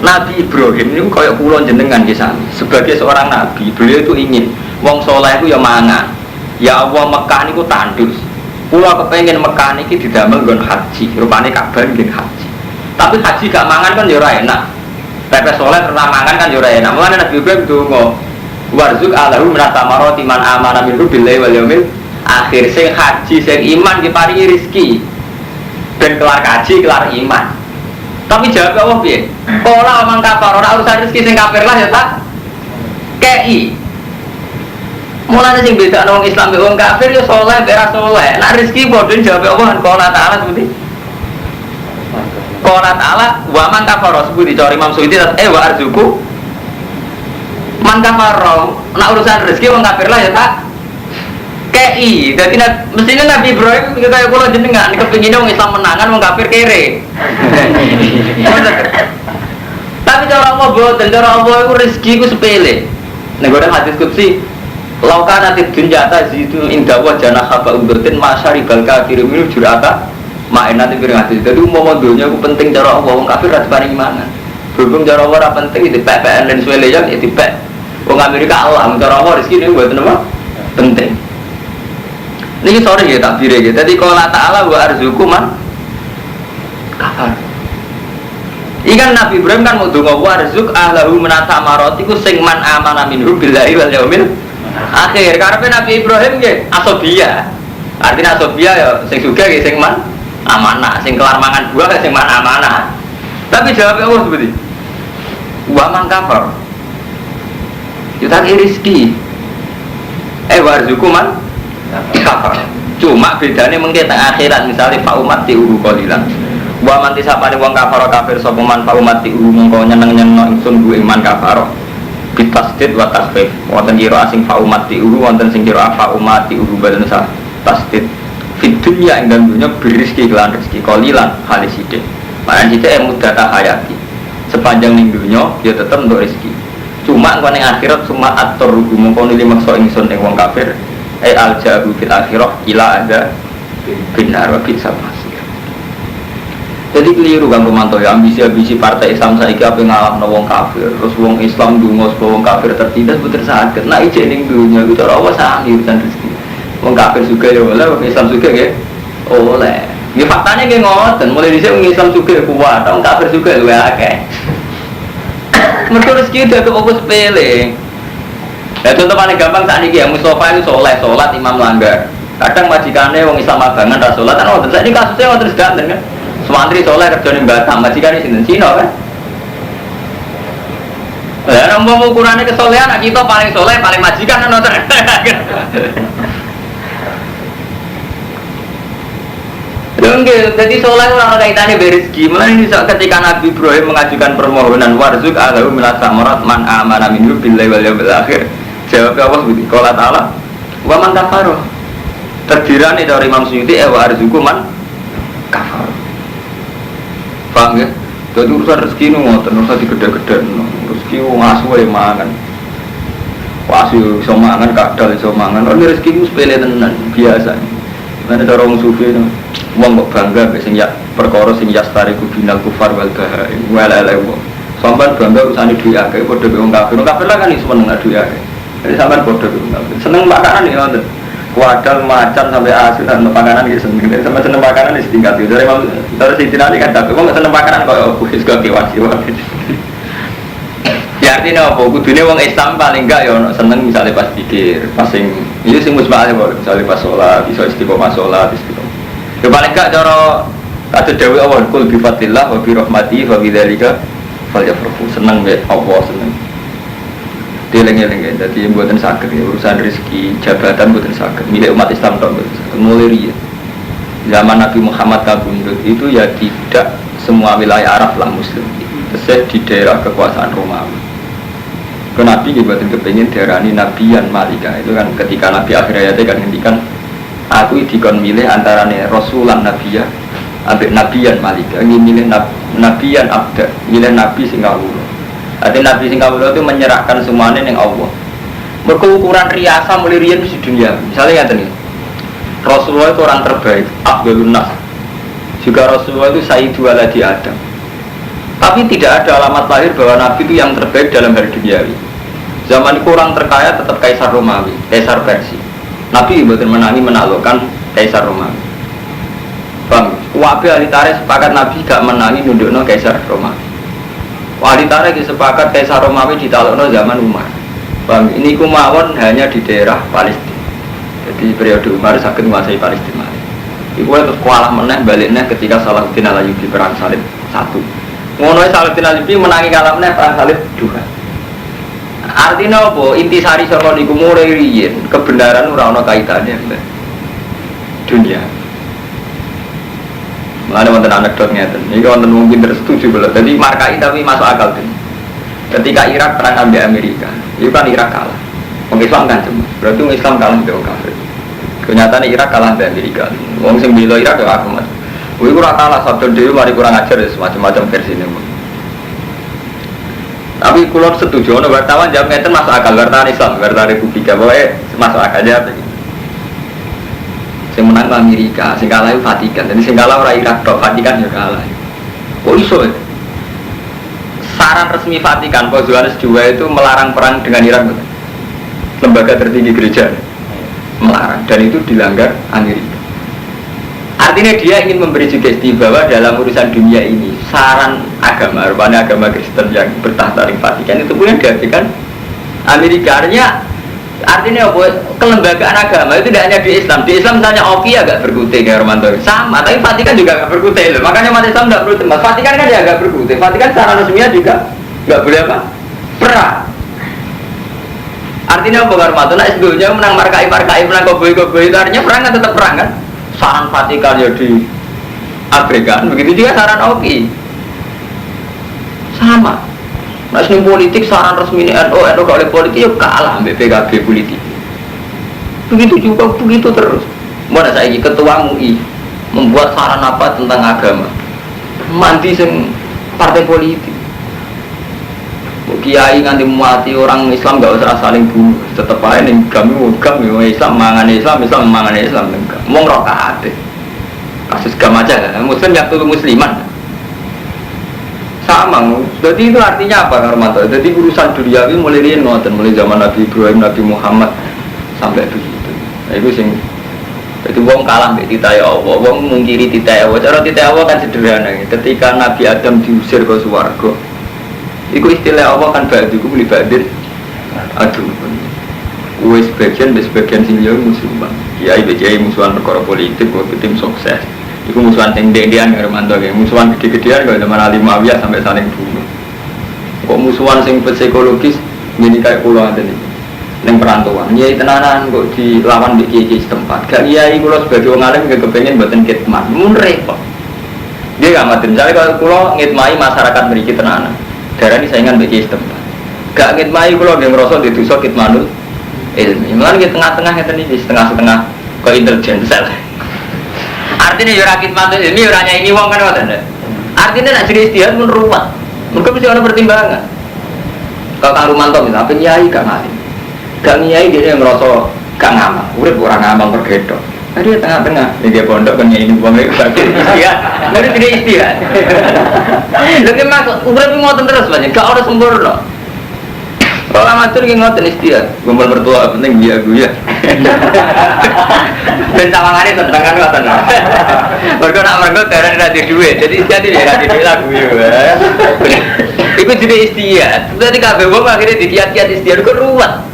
Nabi Ibrahim niku kaya kula jenengan nggih sami. Sebagai seorang nabi, beliau itu ingin wong saleh itu ya mangan. Ya Allah Mekah niku tandus. Kula kepengin Mekah niki didamel nggon haji, rupane Ka'bah nggih haji. Tapi haji gak mangan kan ya ora enak. Pepe saleh terus mangan kan ya ora enak. Mulane Nabi Ibrahim donga warzuk alahu minata maroti man amana minhu billahi wal yaumil akhir sing haji sing iman diparingi rezeki ben kelar haji kelar iman. Tapi jawab Allah piye? Ora omong kafir ora urusan rezeki sing kafir lah ya tak kei. Mulane sing bedakno wong Islam mek wong kafir ya saleh ora saleh. Nek rezeki padha jawab Allah kan qala ta'ala seperti qala ta'ala wa man kafara seperti cari Imam Suyuti wa arzuku man kafaro, nak urusan rezeki wong kafir lah ya tak kei. Jadi mestinya Nabi Ibrahim kaya kula jenengan kepengine wong Islam menangan wong kafir kere. Tapi cara Allah boten, cara Allah iku rezeki ku sepele. Nek ora hadis qudsi, lauka natid dunya tazidu inda wa janaha ba'udatin masyaribal kafir minu jurata ma'enate pirang hadis. Dadi umpama donya ku penting cara Allah wong kafir ra diparingi mangan. Berhubung cara Allah ra penting dipek-peken lan suwele ya dipek. Wong Amerika Allah, cara Allah rezeki ini buat apa? Penting. Niki sore ya takbire ya. Dadi qala ta'ala wa arzuku man kafar. Ikan Nabi Ibrahim kan mau donga warzuk ahlahu menata marot iku sing man amana minhum billahi wal yaumil akhir. Karepe Nabi Ibrahim nggih asobia. Artinya asobia ya sing sugih nggih sing man amanah, sing kelar mangan buah sing man amanah. Tapi jawab Allah seperti wa man kafar. Kita rezeki. Warzuku man kafar. Cuma bedanya mungkin akhirat misalnya fa umat ti qalilan. Wa man tisapane wong kafir kafir sapa man fa umat ti mongko nyeneng-nyenengno ingsun ku iman kafir. Bitasdid wa tasfif. Wonten kira asing fa umat ti wonten sing kira fa umat ti badan sah tasdid. Fit dunya ing dalem dunya berizki lan rezeki qalilan halis sithik. Makane sithik mudata hayati. Sepanjang ning dunya ya tetep untuk rezeki. Cuma engko ning akhirat summa atur mongko nili maksa ingsun ing wong kafir. Al-jahu fil akhirah ila ada binar wa bisa masih. Jadi keliru kan Romanto ya, ambisi partai Islam saiki ape ngalahno wong kafir, terus wong Islam dungo wong kafir tertindas puter saged. Nah ijek ning dunya iku cara Allah sangi urusan rezeki. Wong kafir juga ya oleh, wong Islam juga nggih oleh. Nggih faktane nggih ngoten, mulai dhisik wong Islam juga kuat, wong kafir juga luwih akeh. Mergo rezeki dadi apa sepele. Ya contoh paling gampang saat ini ya Mustafa itu soleh, sholat imam langgar. Kadang majikane wong Islam abangan ra sholat, kan ngoten. Saiki kasusnya ngoten sedanten kan. Semantri soleh kerjane Batam, majikane sinten Cina kan. Lah nek mau ukurane kesolehan kita paling soleh, paling majikan kan ngoten. Dongge, jadi soleh ora ana kaitane rezeki. Mulane ketika Nabi Ibrahim mengajukan permohonan warzuk ahlahu minas samarat man amana minhu billahi wal yawmil akhir. Jawab Allah begitu. Qala ta'ala wa man kafara. Terdirane dari Imam Suyuti wa arzuku man kafara. Paham ya? Jadi urusan rezeki nu ngoten, urusan digede-gede. Rezeki wong asu wae mangan. Asu iso mangan, kadal iso mangan. Ora rezeki ku sepele tenan, biasa. Mana cara wong sufi itu, wong kok bangga sing ya perkara sing yastariku binal kufar wal bahai. Walala wong. Sampeyan bangga urusane duwe akeh padha wong kafir. Wong kafir lah kan iso seneng duwe akeh. Jadi sampean padha wong kafir. Seneng makanan ya ngoten. Kuadal macan sampai asu dan makanan gitu seneng. Sama seneng makanan wis tingkat itu. Dari sitinane kan tapi wong seneng makanan kok wis kok kiwas-kiwas. Ya artinya apa? Kudune wong Islam paling enggak ya ono seneng misalnya pas pikir, pas sing iki sing musbah misalnya pas sholat, iso istiqomah sholat, istiqomah. Ya paling enggak cara kata dawuh Allah kul bi fadlillah wa bi rahmatihi wa bi dzalika falyafrahu. Seneng be Allah seneng. Dileng-eleng dadi mboten saged ya urusan rezeki, jabatan mboten saged. Milik umat Islam tok mulai riyen. Zaman Nabi Muhammad kabundut itu ya tidak semua wilayah Arab lah muslim. Terus di daerah kekuasaan Romawi. Nabi dibuatin kepingin darani Nabiyan Malika itu kan ketika Nabi akhir hayatnya kan ngendikan aku dikon milih antara Rasulan Nabiya ambek Nabiyan Malika ingin milih Nabiyan Abda milih Nabi Singkawulo. Artinya Nabi Singkawulo itu menyerahkan semuanya yang Allah. Ukuran riasa mulai rian di dunia. Misalnya yang tadi Rasulullah itu orang terbaik, Abdul Nas. Juga Rasulullah itu Sayyidu Waladi Adam. Tapi tidak ada alamat lahir bahwa Nabi itu yang terbaik dalam hal duniawi. Zaman itu orang terkaya tetap Kaisar Romawi, Kaisar Persia. Nabi betul menangi menaklukkan Kaisar Romawi. Bang, wabi ahli tarikh sepakat Nabi gak menangi nundukno Kaisar Romawi. Ahli tarikh sepakat Kaisar Romawi ditaklukno zaman Umar. Bang, ini kumawon hanya di daerah Palestina. Jadi periode Umar sakit menguasai Palestina. Iku terus kualah meneh baliknya ketika Salahuddin Al-Ayyubi perang salib 1. Ngono Salahuddin Al-Ayyubi menangi kalah meneh perang salib 2. Artinya apa? Intisari saka niku mulai riyen kebenaran ora ana kaitane mbak dunia. Mulane wonten anekdot ngeten. Iki wonten wong pinter setuju banget. Jadi markai tapi masuk akal tuh. Ketika Irak perang ambek Amerika, itu kan Irak kalah. Wong Islam kan cuma. Berarti wong Islam kalah mbek wong kafir. Kenyataane Irak kalah mbek Amerika. Wong sing bela Irak ya aku mas. Kuwi ora kalah sabda dhewe mari kurang ajar semacam-macam versine. Tapi kalau setuju, wartawan jawab ngeten masuk akal, wartawan Islam, wartawan Republika, pokoknya masuk akal aja. Yang menang Amerika, yang kalah itu Vatikan, jadi yang kalah orang Irak, Vatikan juga kalah. Kok iso ya? Saran resmi Vatikan, Paus Yohanes II itu melarang perang dengan Irak. Lembaga tertinggi gereja melarang, dan itu dilanggar Amerika. Artinya dia ingin memberi sugesti bahwa dalam urusan dunia ini saran agama, rupanya agama Kristen yang bertahta di Vatikan itu pun yang dihadirkan Amerika. Artinya apa? Kelembagaan agama itu tidak hanya di Islam. Di Islam misalnya Oki agak berkutik kayak Romanto sama, tapi Vatikan juga agak berkutik loh. Makanya umat Islam tidak perlu cemas. Vatikan kan ya agak berkutik. Vatikan secara resminya juga nggak boleh apa? Perang. Artinya apa Romanto? Nah sebelumnya menang markai, menang koboi itu artinya perang kan tetap perang kan? Saran Vatikan ya di abaikan, begitu juga saran Oki sama. Nah sini politik saran resmi NU kalau politik ya kalah ambil PKB politik. Begitu juga begitu terus. Mana saya ketua MUI membuat saran apa tentang agama, mandi sing partai politik. Kiai nganti mati orang Islam gak usah saling bunuh, tetep aja nih kami Islam mangan Islam enggak mau ngerokok kasus gam aja Muslim yang tulu musliman sama. Jadi itu artinya apa Karmanto? Jadi urusan duniawi mulai zaman Nabi Ibrahim, Nabi Muhammad sampai begitu. Nah itu sing jadi wong kalah mbek titah Allah, wong mungkiri titah Allah. Cara titah Allah kan sederhana. Ketika Nabi Adam diusir ke swarga, iku istilah Allah kan ba'diku li ba'din aduh. Wis sebagian sing yo musuhan. Kiai musuhan perkara politik kok tim sukses. Iku musuhan sing ndekan karo mantu ge. Musuhan gede-gedean kok zaman Ali Muawiyah sampai saling bunuh. Kok musuhan sing psikologis ngene kayak kula ngene iki. Ning perantauan, nyai tenanan kok dilawan mbek kiai setempat. Gak kiai kula sebagai wong alim gak kepengin mboten khidmat. Mun repot. Dia gak mati. Misalnya kalau kula ngitmai masyarakat mriki tenanan. Darah ini saingan bagi setempat. Gak ngitmai kalau dia ngerasa di dosa kitmanul ilmi. Malah di tengah-tengah ini setengah-setengah ke intelijen sel. Artinya ya rakit mantul ilmi ya orangnya ini wong kan ngoten. Artinya nak jadi istihad pun ruwet. Mungkin mesti ada pertimbangan. Kalau Kang Rumanto misalnya apa nyai gak ngerti. Gak nyai dia ngerasa gak ngamal. Urip orang ngamal bergedok. Dia tengah-tengah, dia pondok kan ini buang lagi bagian istihad, nanti tidak istihad. Jadi maksud, urip ngoten terus banyak, gak ada sempurna. Kalau amatur yang ngoten istihad, gumpal mertua penting dia gue ya. Dan sawangannya tentang kan ngoten. Mereka nak mereka darah radio duit, jadi istihad ini radio duit lagu ya. Itu jadi istihad. Jadi kabeh wong akhirnya dikiat-kiat istihad kok ruwet.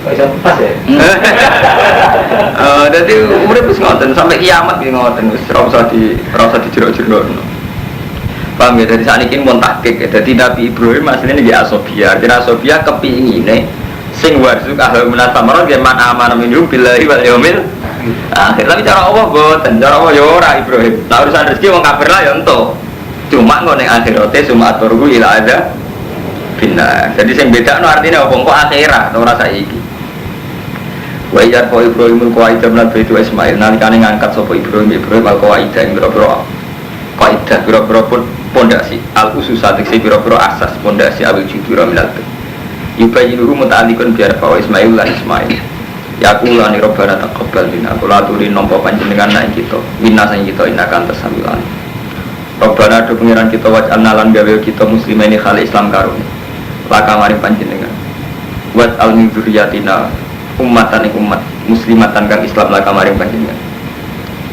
Bisa pas ya? Jadi umurnya terus ngoten sampai kiamat gitu ngoten terus rasa di jerok-jerok. Paham ya? Dari saat ini pun takik. Jadi Nabi Ibrahim aslinya di Asobia. Jadi Asobia kepingin sing warzuk ahli munasamarot ya man amanah minum billahi wal yaumil akhir. Tapi cara Allah boten, cara Allah ya ora Ibrahim. Nah urusan rezeki wong kafir lah ya entuk. Cuma ngono ning akhirate cuma aturku ila ada bina. Jadi sing bedakno artinya apa kok akhirat ora saiki. Wa iyar po Ibrahim al-Qaidah lan Baitu Ismail nalikane ngangkat sapa Ibrahim al-Qaidah ing boro-boro kaidah boro-boro pondasi al-ususat sing boro-boro asas pondasi awil judura minal yubayinu muta'alliqun biar fa Ismail lan Ismail yaqulu ni rabbana taqabbal minna kula aturi nampa panjenengan nang kita minna sing kita inakan tasamilan Rabbana do pengiran kita waj'alna lan gawe kita muslimin khali Islam karone laka mari panjenengan wat al-min dzurriyyatina ummatan umat muslimatan kang Islam lah kamaring panjenengan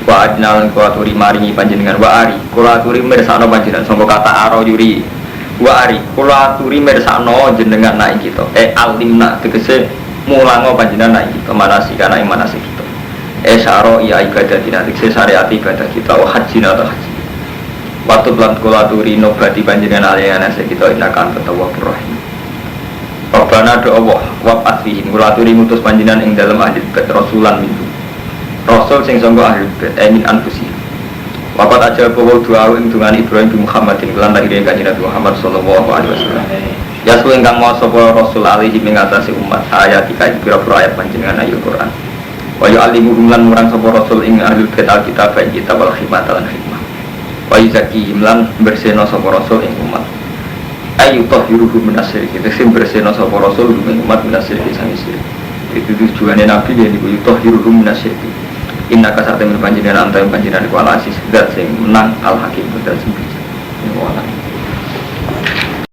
wa adnalan kulaturi maringi panjenengan wa ari kulaturi mirsakno panjenengan sangka kata aro yuri wa ari kulaturi mirsakno jenengan naik kita alimna tegese mulango panjenengan naik kita manasik ing manasik kita syaro ya ibadah dina tegese syariat ibadah kita wa hajjina ta haji waktu lan kulaturi nobati panjenengan aliyana kita inakan tawwabur rahim Rabbana do Allah wab'ats fihim kulaturi ngutus panjenengan ing dalem ahli bait rasulan minhu rasul sing sangka ahli bait min anfusihim waqat aja bawa doa ing dungan Ibrahim bin Muhammadin lan lahir kanjeng Nabi Muhammad sallallahu alaihi wasallam ya suwe ingkang maha sapa rasul alaihi ing atase umat ayat iki pira-pira ayat panjenengan ayat Quran wa yu'allimuhum lan murang sapa rasul ing ahli bait alkitab ing kitab wal hikmah lan hikmah wa yuzakihim lan bersihna sapa rasul ing umat ayu tahiruhu minasyirik itu sing bersihna sapa rasul umat minasyirik sang syirik itu tujuannya Nabi yang diku tahiruhu minasyirik inna kasate men panjenengan antawi panjenengan ku al aziz zat sing menang al hakim zat sing bijak